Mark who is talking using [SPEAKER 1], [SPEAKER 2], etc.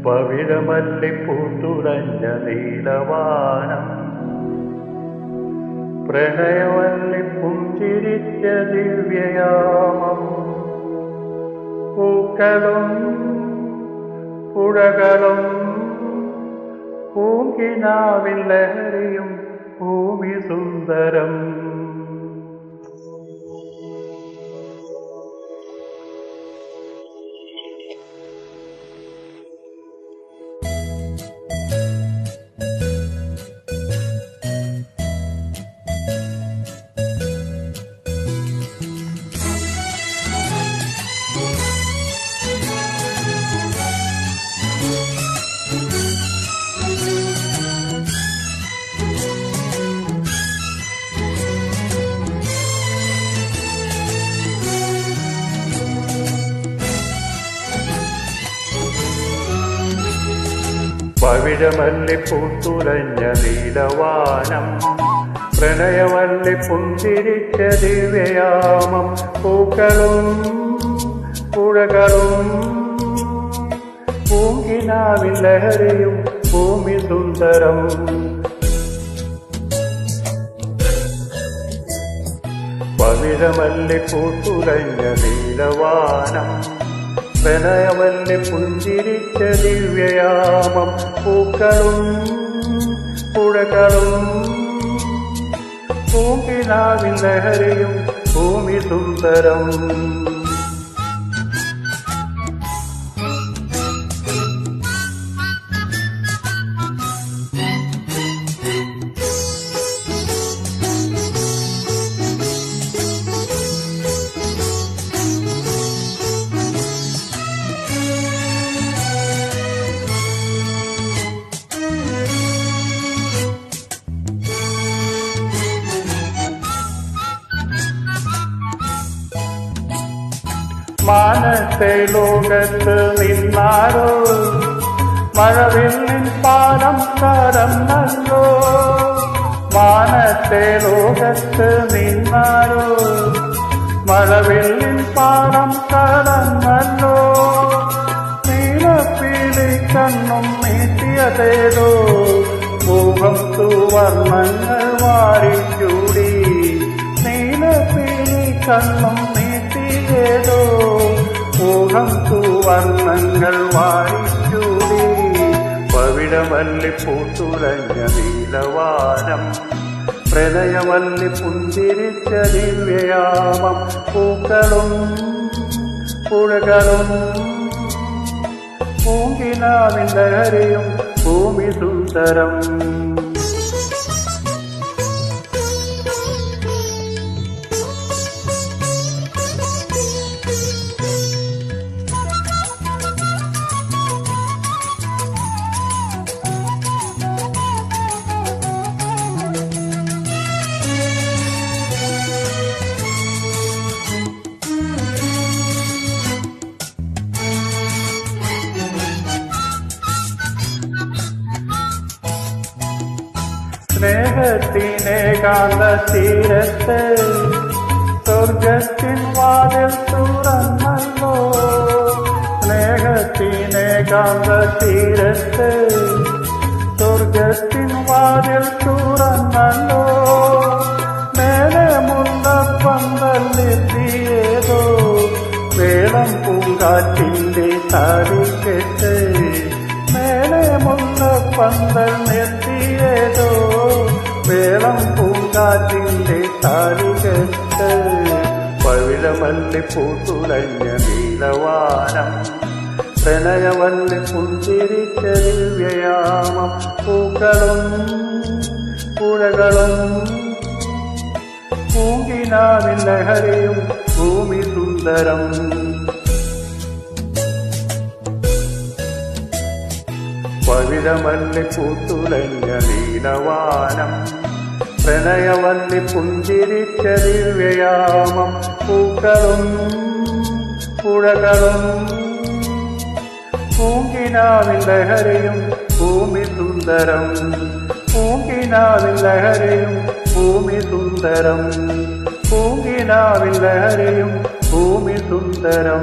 [SPEAKER 1] പവിഴമല്ലിപ്പൂത്തുലഞ്ഞ നീലവാനം, പ്രണയവല്ലിപ്പുഞ്ചിരിച്ച ദിവ്യയാമം. പൂക്കളും പുഴകളും പൂങ്കിനാവിൻ ലഹരിയും ഭൂമി സുന്ദരം. പവിഴമല്ലിപ്പൂത്തുലഞ്ഞ നീലവാനം, പ്രണയവല്ലിപ്പുഞ്ചിരിച്ച ദിവ്യയാമം. പൂക്കളും പുഴകളും പൂങ്കിനാവിൻ ലഹരിയും ഭൂമി സുന്ദരം. പവിഴമല്ലിപ്പൂത്തുലഞ്ഞ നീലവാനം, പ്രണയവല്ലിപ്പുഞ്ചിരിച്ച ദിവ്യയാമം. പൂക്കളും പുഴകളും പൂങ്കിനാവിൻ ലഹരിയും ഭൂമി സുന്ദരം. മാനത്തെ ലോകത്ത് നിന്നാരോ മഴവില്ലിൻ പാലം കടന്നല്ലോ. മാനത്തെ ലോകത്ത് നിന്നാരോ മഴവില്ലിൻ പാലം കടന്നല്ലോ. നീലപ്പീലി കണ്ണും നീട്ടിയതേതോ മോഹം സുവർണ്ണങ്ങൾ വാരിച്ചൂടി. നീലപ്പീലി കണ്ണും നീട്ടിയതോ മോഹം സുവർണ്ണങ്ങൾ വാരിച്ചൂടി. പവിഴമല്ലിപ്പൂത്തുലഞ്ഞ നീലവാനം, പ്രണയവല്ലിപ്പുഞ്ചിരിച്ച ദിവ്യയാമം. പൂക്കളും പുഴകളും പൂങ്കിനാവിൻ ലഹരിയും ഭൂമി സുന്ദരം. സ്നേഹത്തിനേകാന്ത തീരത്ത് സ്വർഗത്തിൻ വാതിൽ തുറന്നല്ലോ. സ്നേഹത്തിനേകാന്ത തീരത്ത് സ്വർഗത്തിൻ വാതിൽ തുറന്നല്ലോ. മേലെ മുണ്ടപ്പന്തലെത്തിയേതോ വേളം പൂങ്കാറ്റിന്റെ താടിക്കെട്ട്. മേലെ മുണ്ടപ്പന്തൽ നിർത്തിയേതോ വേളം പൂങ്കാറ്റിന്റെ താടികെട്ട്. പവിഴമല്ലിപ്പൂത്തുലഞ്ഞ നീലവാനം, പ്രണയവല്ലിപ്പുഞ്ചിരിച്ച ദിവ്യയാമം. പൂക്കളും പുഴകളും പൂങ്കിനാവിൻ ലഹരിയും ഭൂമി സുന്ദരം. പവിഴമല്ലിപ്പൂത്തുലഞ്ഞ നീലവാനം, പ്രണയവല്ലിപ്പുഞ്ചിരിച്ച ദിവ്യയാമം. പൂക്കളും പുഴകളും പൂങ്കിനാവിൻ ലഹരിയും ഭൂമി സുന്ദരം. പൂങ്കിനാവിൻ ലഹരിയും ഭൂമി സുന്ദരം. പൂങ്കിനാവിൻ ലഹരിയും ഭൂമി സുന്ദരം.